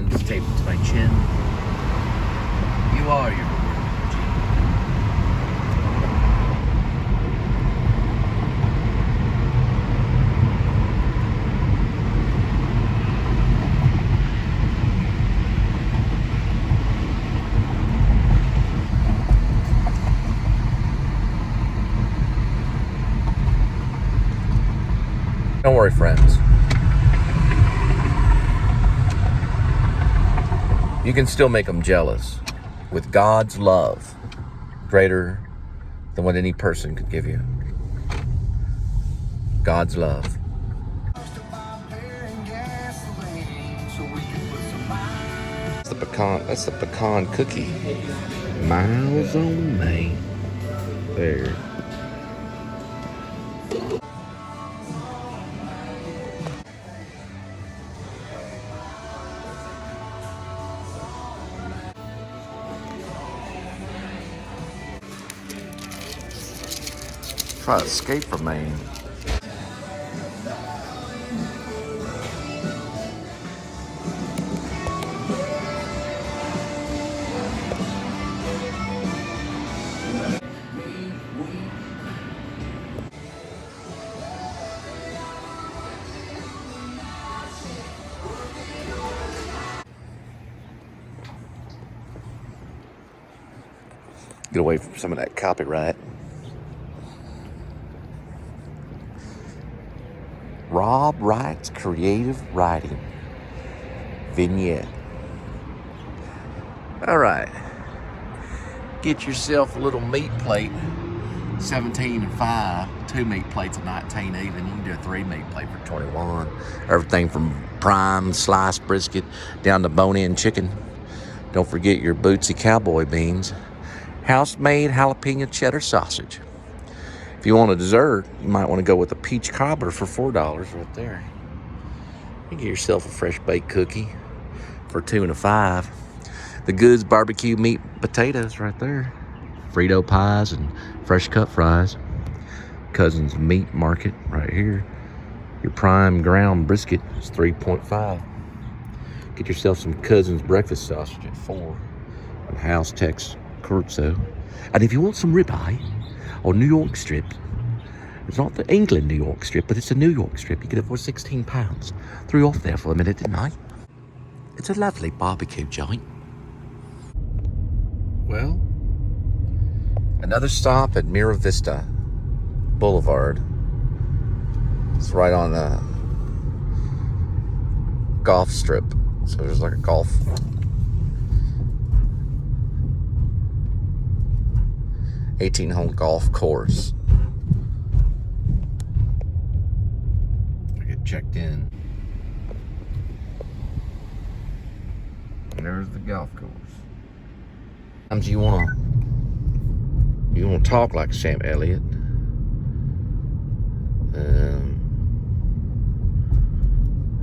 hands taped to my chin. You are your Don't worry, friends. You can still make them jealous with God's love, greater than what any person could give you. God's love. That's the pecan cookie. Miles on me. There. Try to escape from me. Get away from some of that copyright. Rob Wright's creative writing. Vignette. All right. Get yourself a little meat plate. 17 and 5. 2 meat plates of 19 even. You can do a 3 meat plate for 21. Everything from prime sliced brisket down to bone-in chicken. Don't forget your Bootsy cowboy beans. House-made jalapeno cheddar sausage. If you want a dessert, you might want to go with a peach cobbler for $4 right there. You get yourself a fresh baked cookie for 2 and a 5. The Goods barbecue meat potatoes right there. Frito pies and fresh cut fries. Cousins Meat Market right here. Your prime ground brisket is 3.5. Get yourself some Cousins breakfast sausage at 4. And House Tex Chorizo. And if you want some ribeye or New York strip, it's not the England New York strip, but it's a New York strip. You get it for 16 pounds. Threw you off there for a minute, didn't I? It's a lovely barbecue joint. Well, another stop at Mira Vista Boulevard. It's right on the golf strip. So there's like a golf 18-hole golf course. I get checked in. And there's the golf course. Sometimes you wanna talk like Sam Elliott.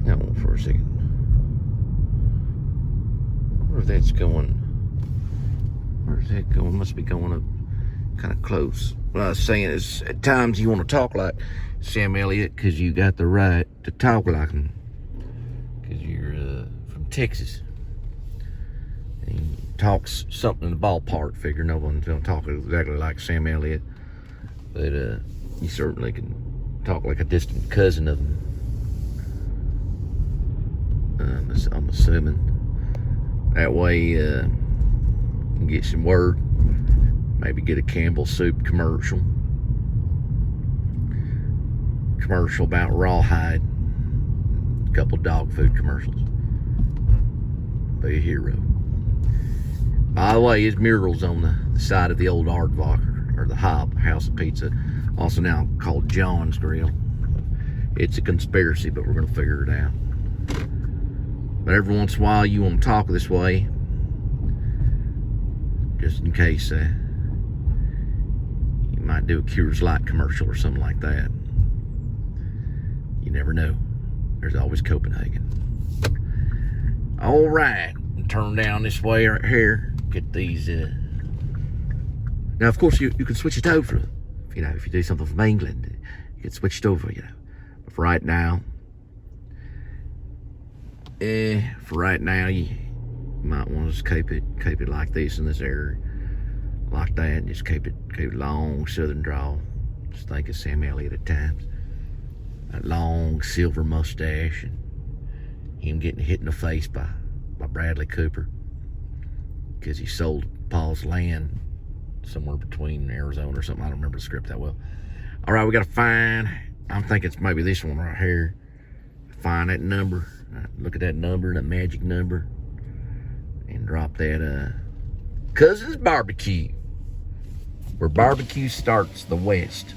Hang on for a second. Where that's going? Where's that going? Must be going up kind of close. What I was saying is, at times you want to talk like Sam Elliott because you got the right to talk like him. Because you're from Texas. And he talks something in the ballpark figure. No one's going to talk exactly like Sam Elliott. But you certainly can talk like a distant cousin of him. I'm assuming. That way you can get some work. Maybe get a Campbell soup commercial. Commercial about rawhide. A couple dog food commercials. Be a hero. By the way, his mural's on the side of the old Aardvark, or the Hob House of Pizza, also now called John's Grill. It's a conspiracy, but we're going to figure it out. But every once in a while, you want to talk this way, just in case you might do a Coors Light commercial or something like that. You never know. There's always Copenhagen. All right, turn down this way right here. Get these. Now, of course, you can switch it over. If you do something from England, you can switch it over. But for right now, For right now, you might want to just keep it like this in this area, like that. Just keep it long, southern drawl. Just think of Sam Elliott at times. That long silver mustache and him getting hit in the face by Bradley Cooper because he sold Paul's land somewhere between Arizona or something. I don't remember the script that well. All right, we got to find, I'm thinking it's maybe this one right here. Find that number. Look at that number, that magic number, and drop that Cousin's Barbecue, where barbecue starts the West.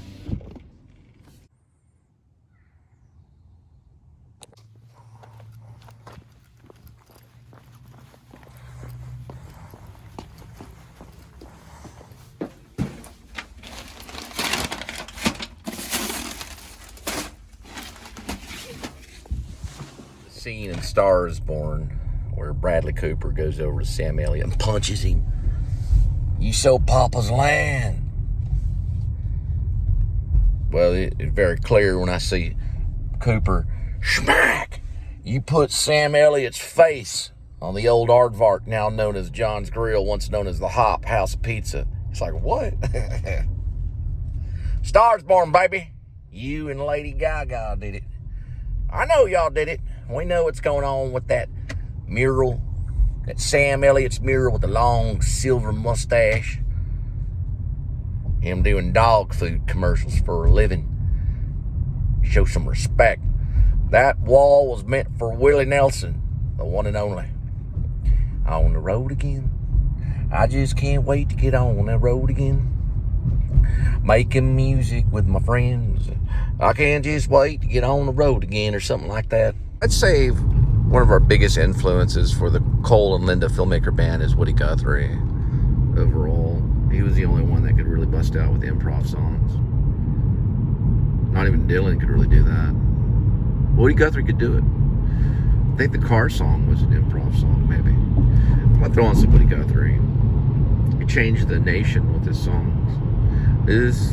Scene in Star is Born where Bradley Cooper goes over to Sam Elliott and punches him. You sold Papa's land. Well, it's very clear when I see Cooper smack. You put Sam Elliott's face on the old aardvark, now known as John's Grill, once known as the Hop House of Pizza. It's like, what? Star's Born, baby. You and Lady Gaga did it. I know y'all did it. We know what's going on with that mural, that Sam Elliott's mural with the long silver mustache. Him doing dog food commercials for a living. Show some respect. That wall was meant for Willie Nelson, the one and only. On the road again. I just can't wait to get on the road again. Making music with my friends. I can't just wait to get on the road again, or something like that. I'd say one of our biggest influences for the Cole and Linda Filmmaker Band is Woody Guthrie. Overall, he was the only one that could really bust out with improv songs. Not even Dylan could really do that. Woody Guthrie could do it. I think the car song was an improv song, maybe. I'm gonna throw on some Woody Guthrie. He changed the nation with his songs. This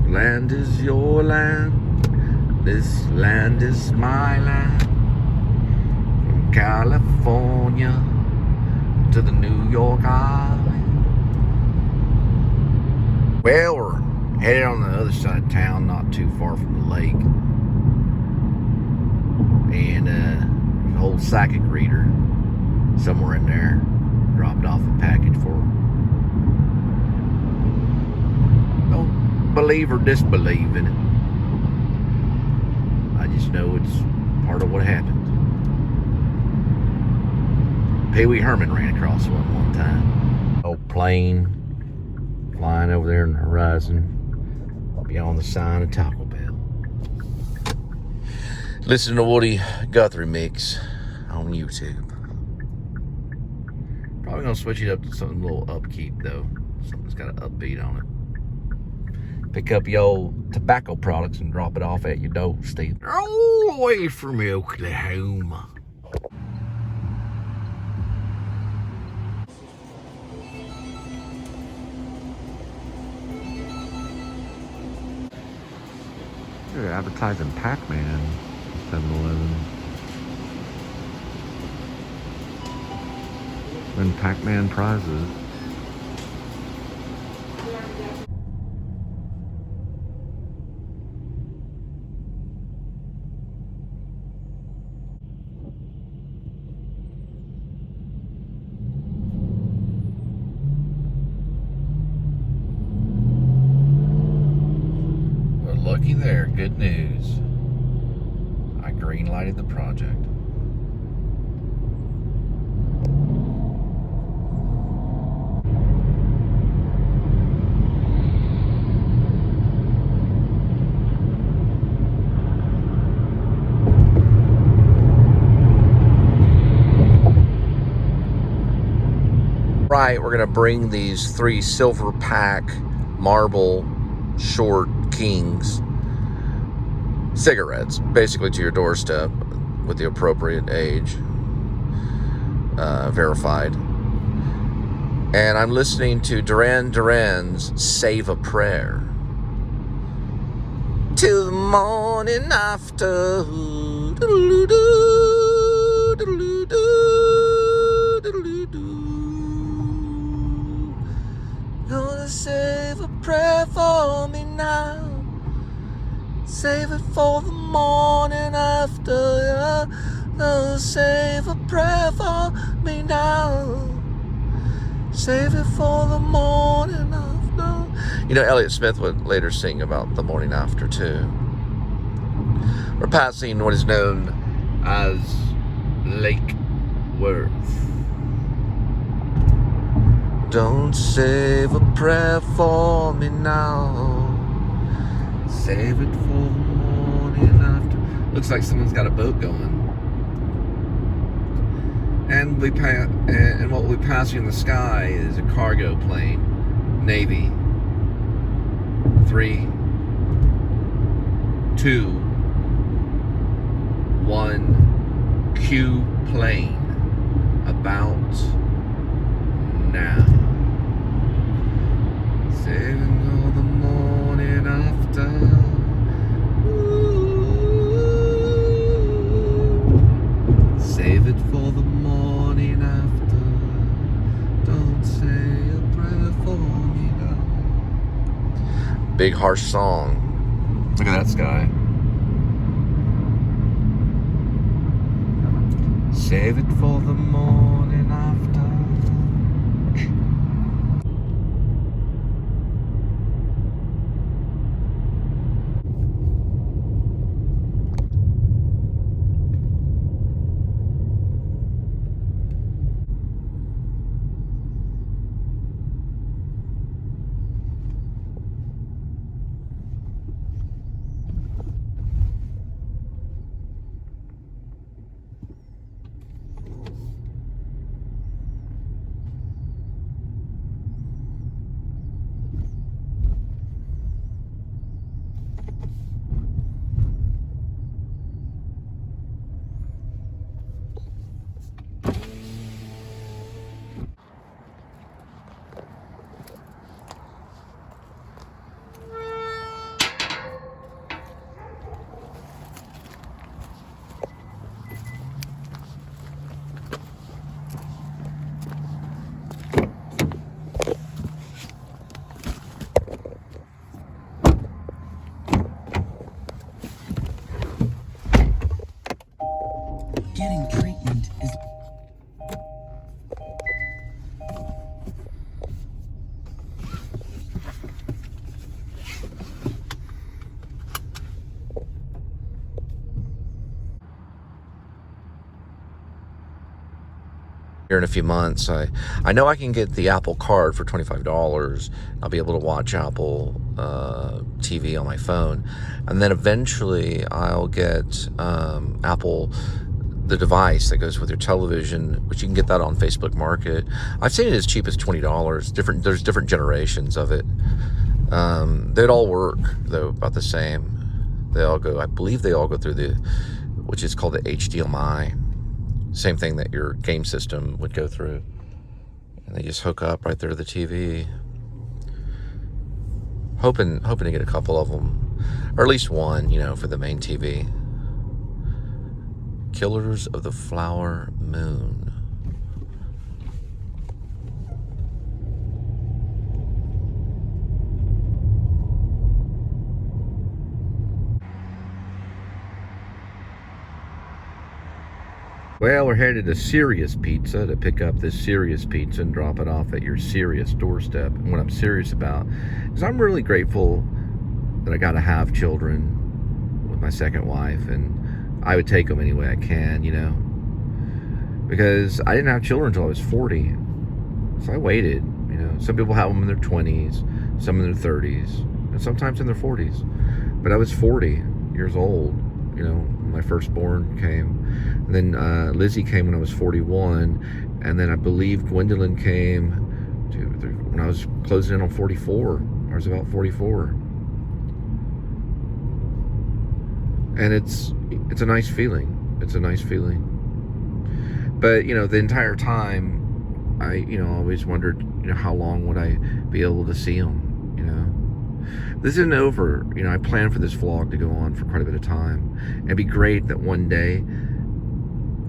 land is your land. This land is my land. From California to the New York Island. Well, we're headed on the other side of town, not too far from the lake. And there's an old psychic reader somewhere in there. Dropped off a package for her. Don't believe or disbelieve in it. I just know it's part of what happened. Pee Wee Herman ran across one time. Old plane flying over there in the horizon beyond the sign of Taco Bell. Listen to Woody Guthrie mix on YouTube. Probably gonna switch it up to something a little upkeep though. Something that's got an upbeat on it. Pick up your old tobacco products and drop it off at your doorstep. All the way from Oklahoma. They're advertising Pac-Man, 7-Eleven. Win Pac-Man prizes. Well, looky there, good news. I green-lighted the project. Right, we're gonna bring these 3 silver pack marble short kings cigarettes basically to your doorstep with the appropriate age verified. And I'm listening to Duran Duran's Save a Prayer. Till the morning after. for the morning after. Oh, save a prayer for me now. Save it for the morning after. You know, Elliott Smith would later sing about the morning after, too. We're passing what is known as Lake Worth. Don't save a prayer for me now. Save it for the morning after. Looks like someone's got a boat going. And what we pass in the sky is a cargo plane, Navy. 3, 2, 1, Q plane. About now. Saving all the morning after. Ooh. Save it for the morning after. Don't say a prayer for me now. Big harsh song. Look at that sky. Save it for the morning after. Getting treatment is... Here in a few months, I know I can get the Apple Card for $25. I'll be able to watch Apple TV on my phone, and then eventually I'll get Apple, the device that goes with your television, which you can get that on Facebook Market. I've seen it as cheap as $20. There's different generations of it. They'd all work though about the same. They all go, I believe they all go through which is called the HDMI. Same thing that your game system would go through. And they just hook up right there to the TV. Hoping to get a couple of them, or at least one, for the main TV. Killers of the Flower Moon. Well, we're headed to Serious Pizza to pick up this Serious Pizza and drop it off at your Serious doorstep. And what I'm serious about is I'm really grateful that I got to have children with my second wife, and I would take them any way I can, because I didn't have children until I was 40. So I waited, Some people have them in their 20s, some in their 30s, and sometimes in their 40s. But I was 40 years old, when my firstborn came. And then Lizzie came when I was 41, and then I believe Gwendolyn came when I was closing in on 44. I was about 44. And it's a nice feeling. It's a nice feeling. But, the entire time, I, always wondered, how long would I be able to see them, This isn't over. I plan for this vlog to go on for quite a bit of time. And it'd be great that one day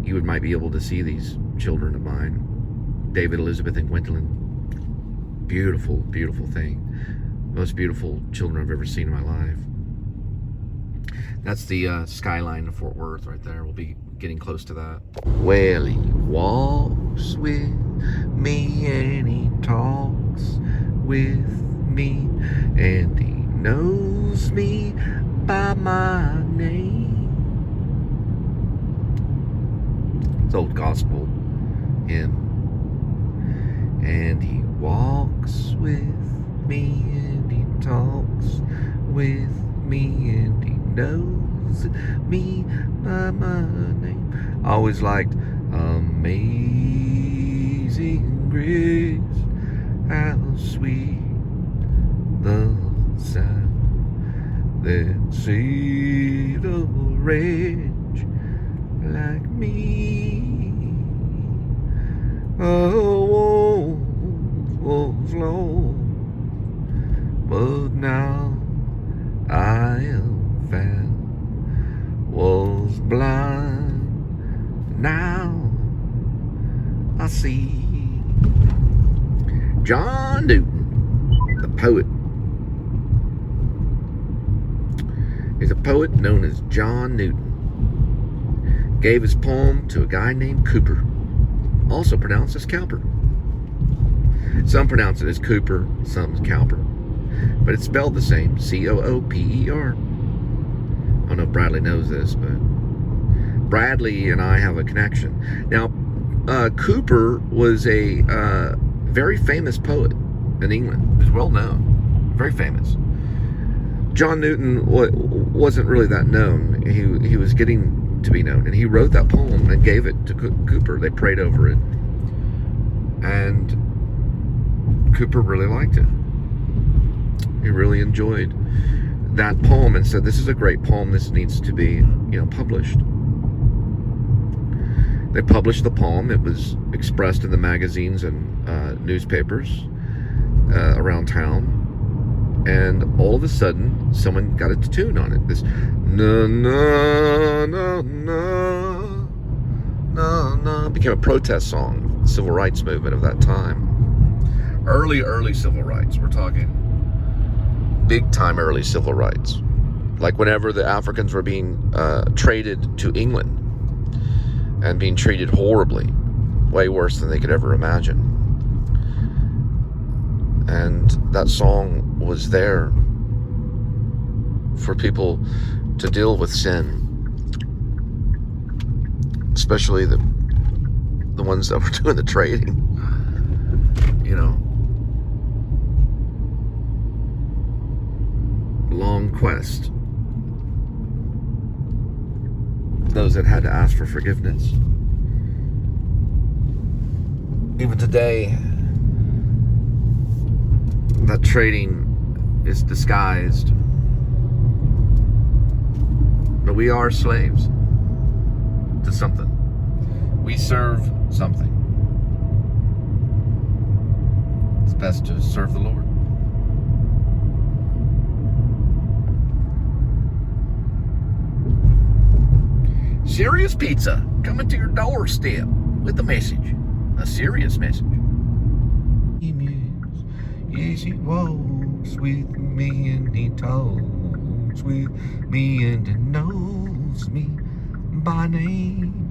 you might be able to see these children of mine. David, Elizabeth, and Gwendolyn. Beautiful, beautiful thing. Most beautiful children I've ever seen in my life. That's the skyline of Fort Worth right there. We'll be getting close to that. Well, he walks with me and he talks with me and he knows me by my name. It's old gospel hymn. And he walks with me and he talks with me and he knows me by my name. I always liked Amazing Grace, how sweet the sound that saved a wretch like me. Oh, was lost, but now I am found. Was blind, now I see. John Newton, the poet. He's a poet known as John Newton. Gave his poem to a guy named Cooper, also pronounced as Cowper. Some pronounce it as Cooper, some as Cowper, but it's spelled the same, C-O-O-P-E-R. I don't know if Bradley knows this, but Bradley and I have a connection. Now, Cooper was a very famous poet in England. He was well known, very famous. John Newton wasn't really that known. He was getting to be known, and he wrote that poem and gave it to Cooper. They prayed over it, and Cooper really liked it. He really enjoyed that poem and said, "This is a great poem. This needs to be, published." They published the poem. It was expressed in the magazines and newspapers around town. And all of a sudden, someone got a tune on it. This na na na na na na became a protest song, the civil rights movement of that time. Early civil rights. We're talking big time early civil rights. Like whenever the Africans were being traded to England and being treated horribly, way worse than they could ever imagine. And that song was there for people to deal with sin, especially the ones that were doing the trading. Long quest. Those that had to ask for forgiveness. Even today, that trading is disguised. But we are slaves to something. We serve something. It's best to serve the Lord. Serious Pizza coming to your doorstep with a message. A serious message. Yes, he walks with me and he talks with me and he knows me by name.